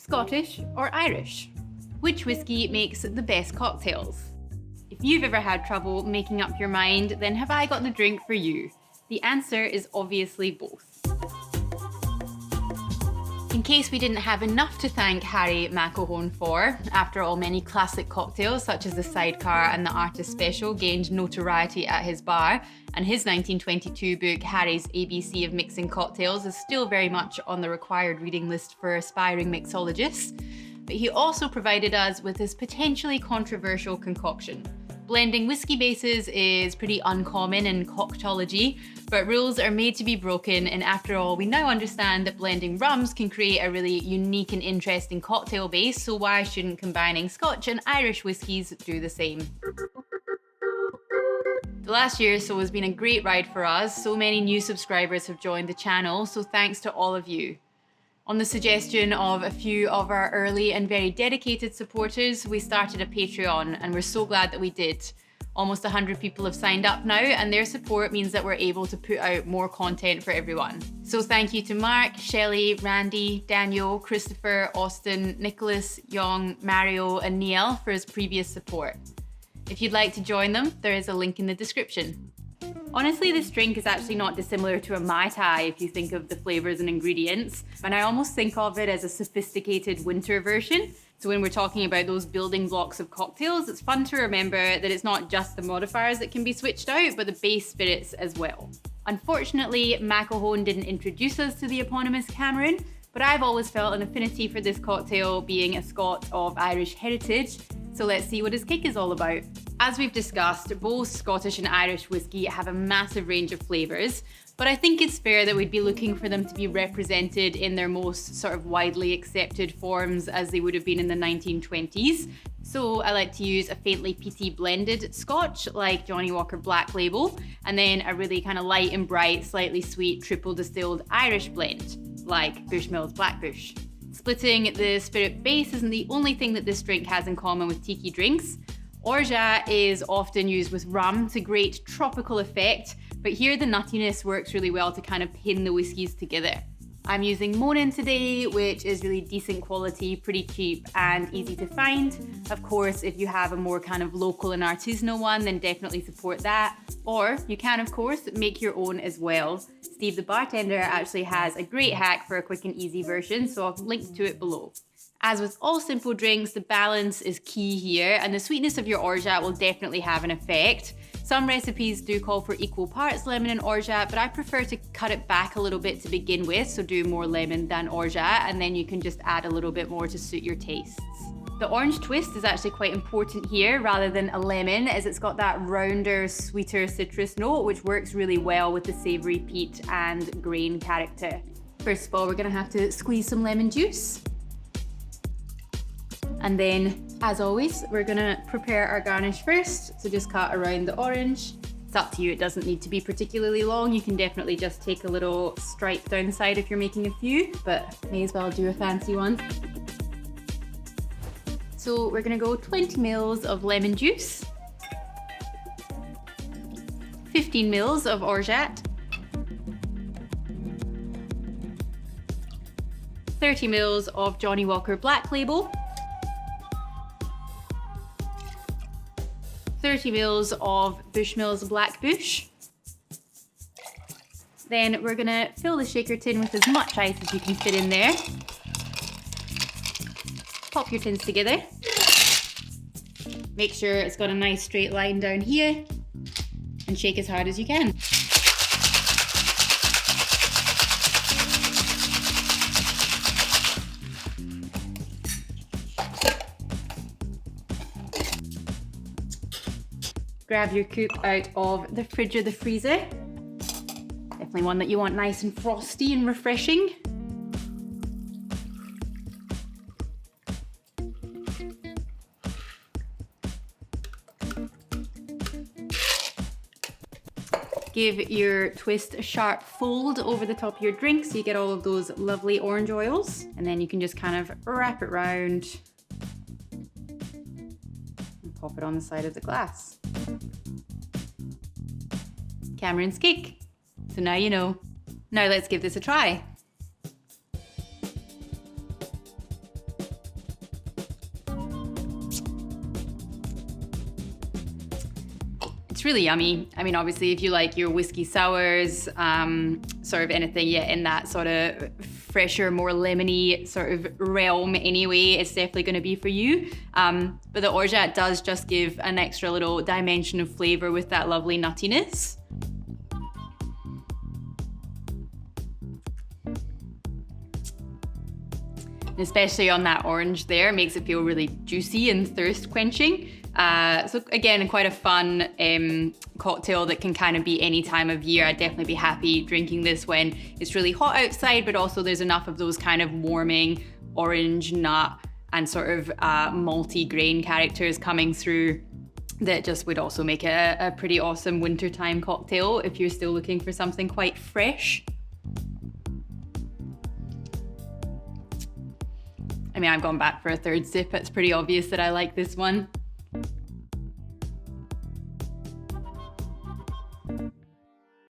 Scottish or Irish? Which whisky makes the best cocktails? If you've ever had trouble making up your mind, then have I got the drink for you? The answer is obviously both. In case we didn't have enough to thank Harry McElhone for, after all, many classic cocktails such as the Sidecar and the Artist Special gained notoriety at his bar, and his 1922 book Harry's ABC of Mixing Cocktails is still very much on the required reading list for aspiring mixologists. But he also provided us with this potentially controversial concoction. Blending whiskey bases is pretty uncommon in cocktology, but rules are made to be broken, and after all, we now understand that blending rums can create a really unique and interesting cocktail base, so why shouldn't combining Scotch and Irish whiskies do the same? The last year or so has been a great ride for us. So many new subscribers have joined the channel, so thanks to all of you. On the suggestion of a few of our early and very dedicated supporters, we started a Patreon, and we're so glad that we did. Almost 100 people have signed up now, and their support means that we're able to put out more content for everyone. So thank you to Mark, Shelley, Randy, Daniel, Christopher, Austin, Nicholas, Young, Mario, and Neil for his previous support. If you'd like to join them, there is a link in the description. Honestly, this drink is actually not dissimilar to a Mai Tai if you think of the flavors and ingredients, and I almost think of it as a sophisticated winter version. So when we're talking about those building blocks of cocktails, it's fun to remember that it's not just the modifiers that can be switched out, but the base spirits as well. Unfortunately, McElhone didn't introduce us to the eponymous Cameron, but I've always felt an affinity for this cocktail being a Scot of Irish heritage, so let's see what his kick is all about. As we've discussed, both Scottish and Irish whiskey have a massive range of flavours, but I think it's fair that we'd be looking for them to be represented in their most sort of widely accepted forms as they would have been in the 1920s. So I like to use a faintly peaty blended Scotch like Johnnie Walker Black Label, and then a really kind of light and bright, slightly sweet triple distilled Irish blend like Bushmills Blackbush. Splitting the spirit base isn't the only thing that this drink has in common with tiki drinks. Orgeat is often used with rum to great tropical effect, but here the nuttiness works really well to kind of pin the whiskies together. I'm using Monin today, which is really decent quality, pretty cheap and easy to find. Of course, if you have a more kind of local and artisanal one, then definitely support that. Or you can, of course, make your own as well. Steve the bartender actually has a great hack for a quick and easy version, so I've linked to it below. As with all simple drinks, the balance is key here, and the sweetness of your orgeat will definitely have an effect. Some recipes do call for equal parts lemon and orgeat, but I prefer to cut it back a little bit to begin with, so do more lemon than orgeat, and then you can just add a little bit more to suit your tastes. The orange twist is actually quite important here rather than a lemon, as it's got that rounder, sweeter citrus note, which works really well with the savoury peat and grain character. First of all, we're gonna have to squeeze some lemon juice. And then, as always, we're gonna prepare our garnish first. So just cut around the orange. It's up to you, it doesn't need to be particularly long. You can definitely just take a little stripe down the side if you're making a few, but may as well do a fancy one. So we're gonna go 20 mils of lemon juice, 15 mils of orgeat, 30 mils of Johnnie Walker Black Label, 30 mils of Bushmills Blackbush. Then we're gonna fill the shaker tin with as much ice as you can fit in there. Pop your tins together. Make sure it's got a nice straight line down here, and shake as hard as you can. Grab your coupe out of the fridge or the freezer. Definitely one that you want nice and frosty and refreshing. Give your twist a sharp fold over the top of your drink so you get all of those lovely orange oils. And then you can just kind of wrap it round and pop it on the side of the glass. Cameron's kick. So now you know. Now let's give this a try. It's really yummy. I mean, obviously, if you like your whiskey sours, sort of anything in that sort of fresher, more lemony sort of realm anyway, it's definitely going to be for you. But the orgeat does just give an extra little dimension of flavour with that lovely nuttiness. Especially on that orange there, makes it feel really juicy and thirst quenching. So again, quite a fun cocktail that can kind of be any time of year. I'd definitely be happy drinking this when it's really hot outside, but also there's enough of those kind of warming orange nut and sort of malty grain characters coming through that just would also make it a pretty awesome wintertime cocktail if you're still looking for something quite fresh. I mean, I've gone back for a third sip. It's pretty obvious that I like this one.